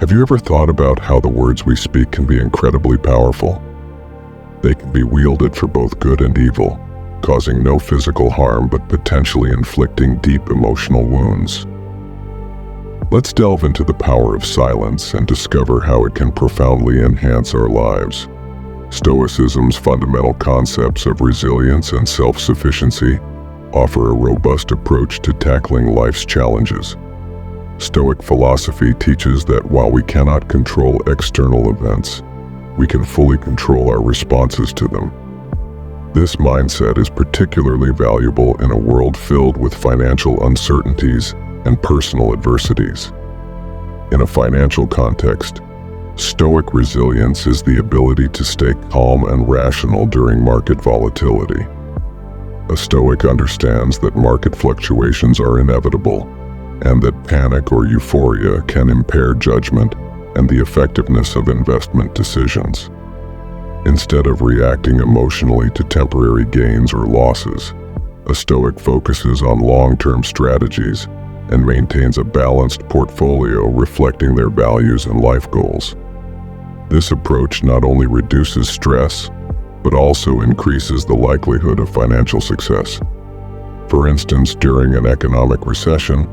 Have you ever thought about how the words we speak can be incredibly powerful? They can be wielded for both good and evil, causing no physical harm but potentially inflicting deep emotional wounds. Let's delve into the power of silence and discover how it can profoundly enhance our lives. Stoicism's fundamental concepts of resilience and self-sufficiency offer a robust approach to tackling life's challenges. Stoic philosophy teaches that while we cannot control external events, we can fully control our responses to them. This mindset is particularly valuable in a world filled with financial uncertainties and personal adversities. In a financial context, Stoic resilience is the ability to stay calm and rational during market volatility. A Stoic understands that market fluctuations are inevitable, and that panic or euphoria can impair judgment and the effectiveness of investment decisions. Instead of reacting emotionally to temporary gains or losses, a Stoic focuses on long-term strategies and maintains a balanced portfolio reflecting their values and life goals. This approach not only reduces stress, but also increases the likelihood of financial success. For instance, during an economic recession,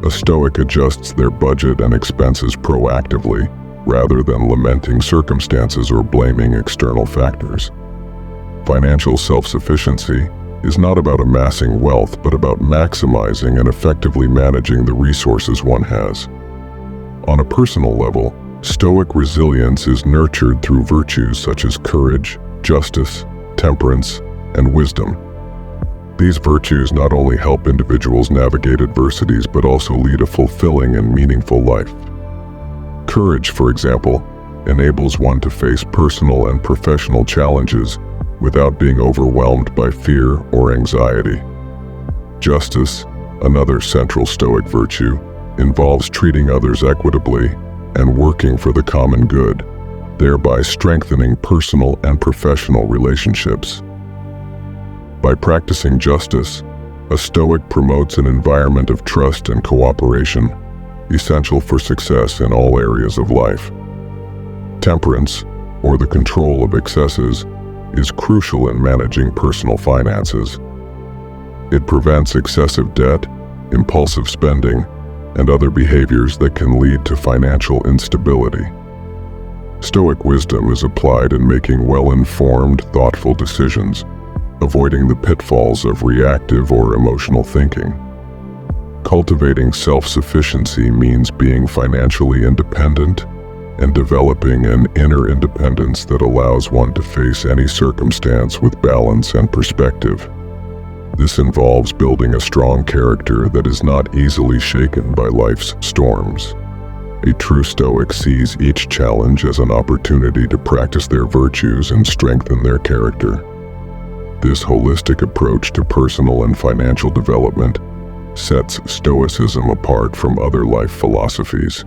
a Stoic adjusts their budget and expenses proactively rather than lamenting circumstances or blaming external factors. Financial self-sufficiency is not about amassing wealth, but about maximizing and effectively managing the resources one has. On a personal level, Stoic resilience is nurtured through virtues such as courage, justice, temperance, and wisdom. These virtues not only help individuals navigate adversities but also lead a fulfilling and meaningful life. Courage, for example, enables one to face personal and professional challenges without being overwhelmed by fear or anxiety. Justice, another central Stoic virtue, involves treating others equitably and working for the common good, thereby strengthening personal and professional relationships. By practicing justice, a Stoic promotes an environment of trust and cooperation, essential for success in all areas of life. Temperance, or the control of excesses, is crucial in managing personal finances. It prevents excessive debt, impulsive spending, and other behaviors that can lead to financial instability. Stoic wisdom is applied in making well-informed, thoughtful decisions, avoiding the pitfalls of reactive or emotional thinking. Cultivating self-sufficiency means being financially independent and developing an inner independence that allows one to face any circumstance with balance and perspective. This involves building a strong character that is not easily shaken by life's storms. A true Stoic sees each challenge as an opportunity to practice their virtues and strengthen their character. This holistic approach to personal and financial development sets Stoicism apart from other life philosophies.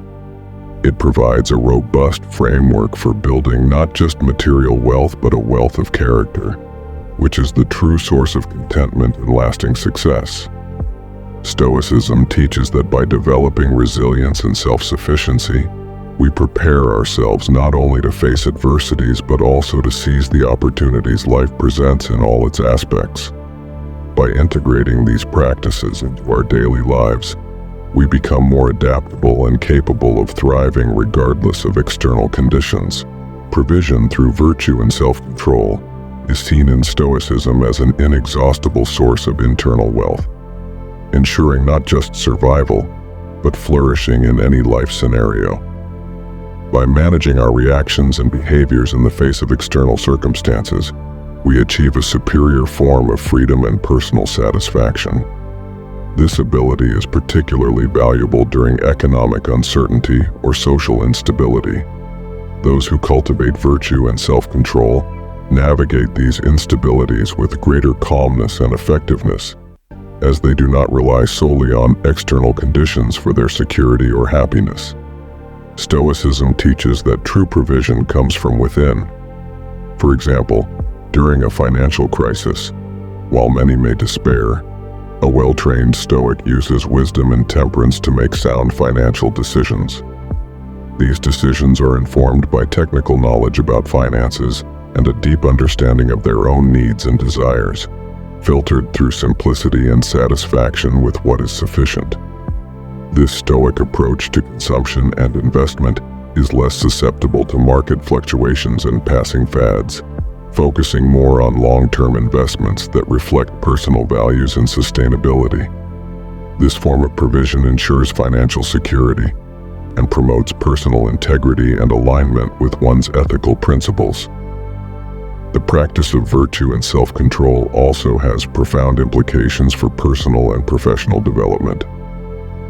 It provides a robust framework for building not just material wealth but a wealth of character, which is the true source of contentment and lasting success. Stoicism teaches that by developing resilience and self-sufficiency, we prepare ourselves not only to face adversities but also to seize the opportunities life presents in all its aspects. By integrating these practices into our daily lives, we become more adaptable and capable of thriving regardless of external conditions. Provision through virtue and self-control is seen in Stoicism as an inexhaustible source of internal wealth, ensuring not just survival, but flourishing in any life scenario. By managing our reactions and behaviors in the face of external circumstances, we achieve a superior form of freedom and personal satisfaction. This ability is particularly valuable during economic uncertainty or social instability. Those who cultivate virtue and self-control navigate these instabilities with greater calmness and effectiveness, as they do not rely solely on external conditions for their security or happiness. Stoicism teaches that true provision comes from within. For example, during a financial crisis, while many may despair, a well-trained Stoic uses wisdom and temperance to make sound financial decisions. These decisions are informed by technical knowledge about finances and a deep understanding of their own needs and desires, filtered through simplicity and satisfaction with what is sufficient. This Stoic approach to consumption and investment is less susceptible to market fluctuations and passing fads, focusing more on long-term investments that reflect personal values and sustainability. This form of provision ensures financial security and promotes personal integrity and alignment with one's ethical principles. The practice of virtue and self-control also has profound implications for personal and professional development.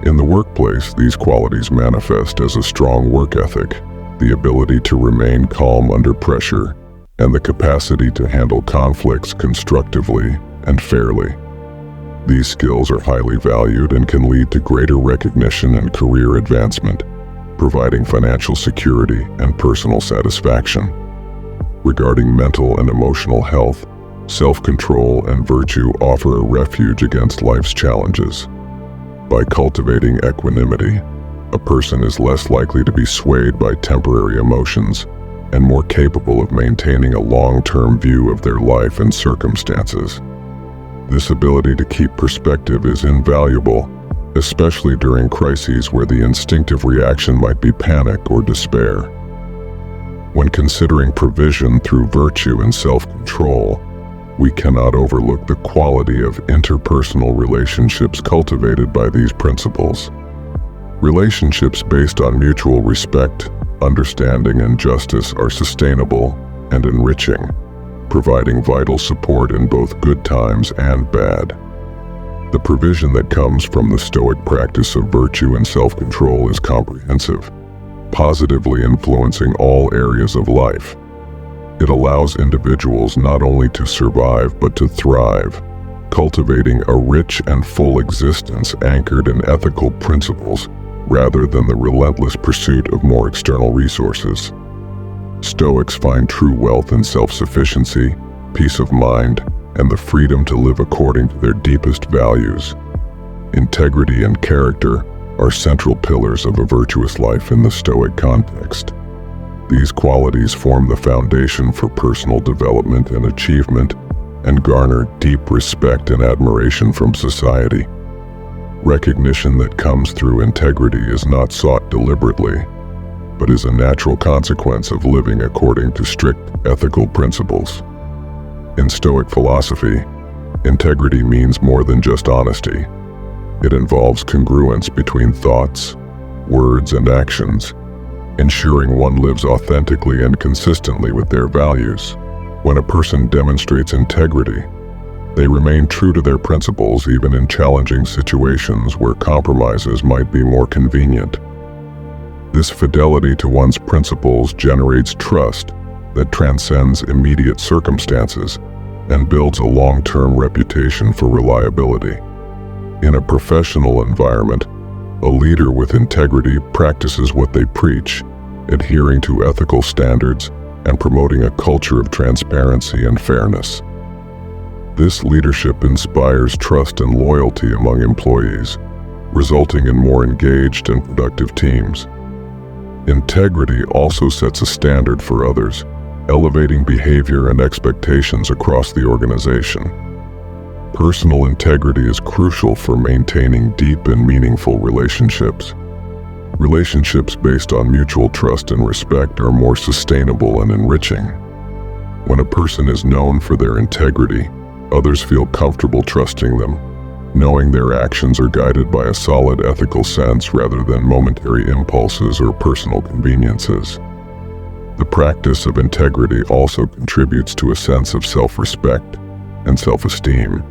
In the workplace, these qualities manifest as a strong work ethic, the ability to remain calm under pressure, and the capacity to handle conflicts constructively and fairly. These skills are highly valued and can lead to greater recognition and career advancement, providing financial security and personal satisfaction. Regarding mental and emotional health, self-control and virtue offer a refuge against life's challenges. By cultivating equanimity, a person is less likely to be swayed by temporary emotions and more capable of maintaining a long-term view of their life and circumstances. This ability to keep perspective is invaluable, especially during crises where the instinctive reaction might be panic or despair. When considering provision through virtue and self-control, we cannot overlook the quality of interpersonal relationships cultivated by these principles. Relationships based on mutual respect, understanding, and justice are sustainable and enriching, providing vital support in both good times and bad. The provision that comes from the Stoic practice of virtue and self-control is comprehensive, positively influencing all areas of life. It allows individuals not only to survive but to thrive, cultivating a rich and full existence anchored in ethical principles rather than the relentless pursuit of more external resources. Stoics find true wealth in self-sufficiency, peace of mind, and the freedom to live according to their deepest values. Integrity and character are central pillars of a virtuous life in the Stoic context. These qualities form the foundation for personal development and achievement and garner deep respect and admiration from society. Recognition that comes through integrity is not sought deliberately, but is a natural consequence of living according to strict ethical principles. In Stoic philosophy, integrity means more than just honesty. It involves congruence between thoughts, words, and actions, ensuring one lives authentically and consistently with their values. When a person demonstrates integrity, they remain true to their principles even in challenging situations where compromises might be more convenient. This fidelity to one's principles generates trust that transcends immediate circumstances and builds a long-term reputation for reliability. In a professional environment, a leader with integrity practices what they preach, adhering to ethical standards and promoting a culture of transparency and fairness. This leadership inspires trust and loyalty among employees, resulting in more engaged and productive teams. Integrity also sets a standard for others, elevating behavior and expectations across the organization. Personal integrity is crucial for maintaining deep and meaningful relationships. Relationships based on mutual trust and respect are more sustainable and enriching. When a person is known for their integrity, others feel comfortable trusting them, knowing their actions are guided by a solid ethical sense rather than momentary impulses or personal conveniences. The practice of integrity also contributes to a sense of self-respect and self-esteem.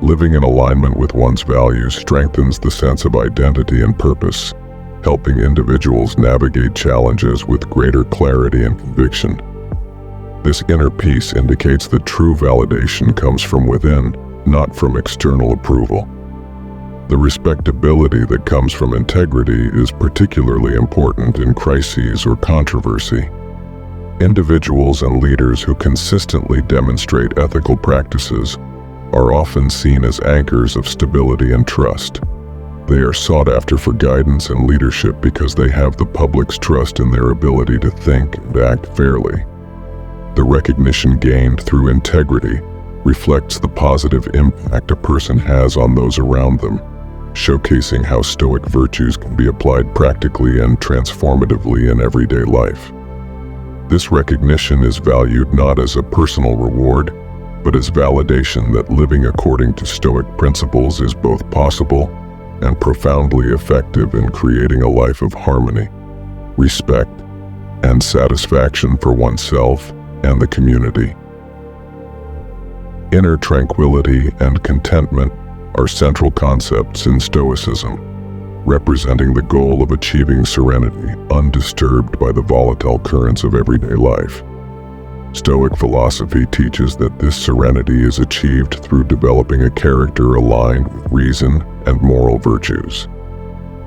Living in alignment with one's values strengthens the sense of identity and purpose, helping individuals navigate challenges with greater clarity and conviction. This inner peace indicates that true validation comes from within, not from external approval. The respectability that comes from integrity is particularly important in crises or controversy. Individuals and leaders who consistently demonstrate ethical practices are often seen as anchors of stability and trust. They are sought after for guidance and leadership because they have the public's trust in their ability to think and act fairly. The recognition gained through integrity reflects the positive impact a person has on those around them, showcasing how Stoic virtues can be applied practically and transformatively in everyday life. This recognition is valued not as a personal reward, but as validation that living according to Stoic principles is both possible and profoundly effective in creating a life of harmony, respect, and satisfaction for oneself and the community. Inner tranquility and contentment are central concepts in Stoicism, representing the goal of achieving serenity undisturbed by the volatile currents of everyday life. Stoic philosophy teaches that this serenity is achieved through developing a character aligned with reason and moral virtues.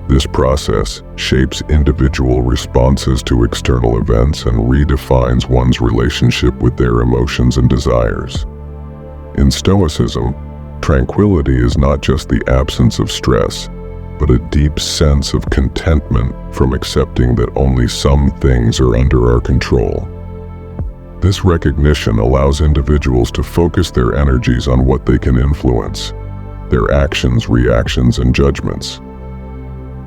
This process shapes individual responses to external events and redefines one's relationship with their emotions and desires. In Stoicism, tranquility is not just the absence of stress, but a deep sense of contentment from accepting that only some things are under our control. This recognition allows individuals to focus their energies on what they can influence, their actions, reactions, and judgments.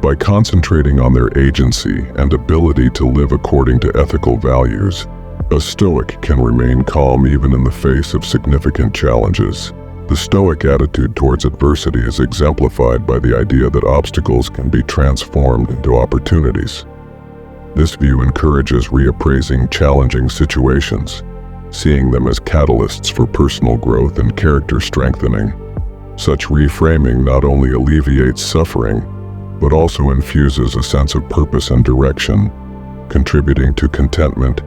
By concentrating on their agency and ability to live according to ethical values, a Stoic can remain calm even in the face of significant challenges. The Stoic attitude towards adversity is exemplified by the idea that obstacles can be transformed into opportunities. This view encourages reappraising challenging situations, seeing them as catalysts for personal growth and character strengthening. Such reframing not only alleviates suffering, but also infuses a sense of purpose and direction, contributing to contentment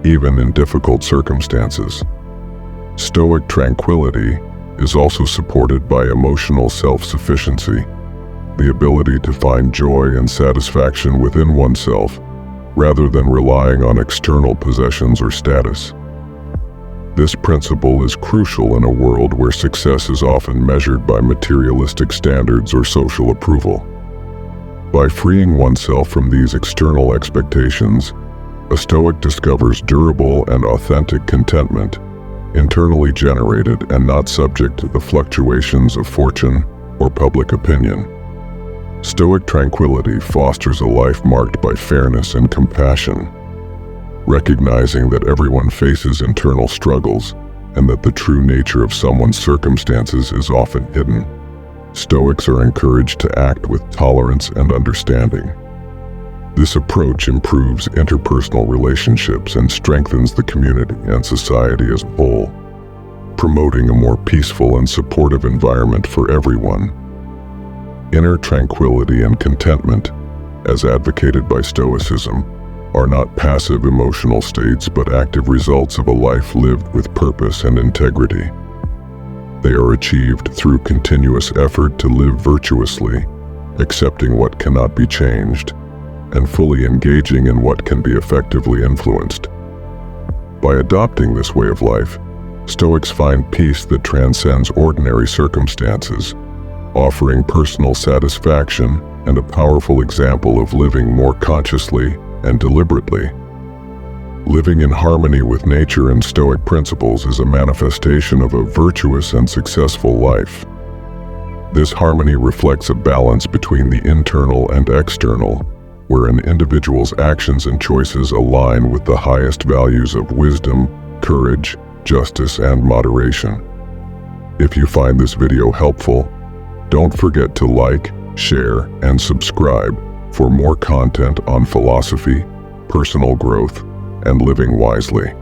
even in difficult circumstances. Stoic tranquility is also supported by emotional self-sufficiency, the ability to find joy and satisfaction within oneself rather than relying on external possessions or status. This principle is crucial in a world where success is often measured by materialistic standards or social approval. By freeing oneself from these external expectations, a Stoic discovers durable and authentic contentment, internally generated and not subject to the fluctuations of fortune or public opinion. Stoic tranquility fosters a life marked by fairness and compassion, recognizing that everyone faces internal struggles and that the true nature of someone's circumstances is often hidden. Stoics are encouraged to act with tolerance and understanding. This approach improves interpersonal relationships and strengthens the community and society as a whole, promoting a more peaceful and supportive environment for everyone. Inner tranquility and contentment, as advocated by Stoicism, are not passive emotional states but active results of a life lived with purpose and integrity. They are achieved through continuous effort to live virtuously, accepting what cannot be changed, and fully engaging in what can be effectively influenced. By adopting this way of life, Stoics find peace that transcends ordinary circumstances, offering personal satisfaction and a powerful example of living more consciously and deliberately. Living in harmony with nature and Stoic principles is a manifestation of a virtuous and successful life. This harmony reflects a balance between the internal and external, where an individual's actions and choices align with the highest values of wisdom, courage, justice, and moderation. If you find this video helpful, don't forget to like, share, and subscribe for more content on philosophy, personal growth, and living wisely.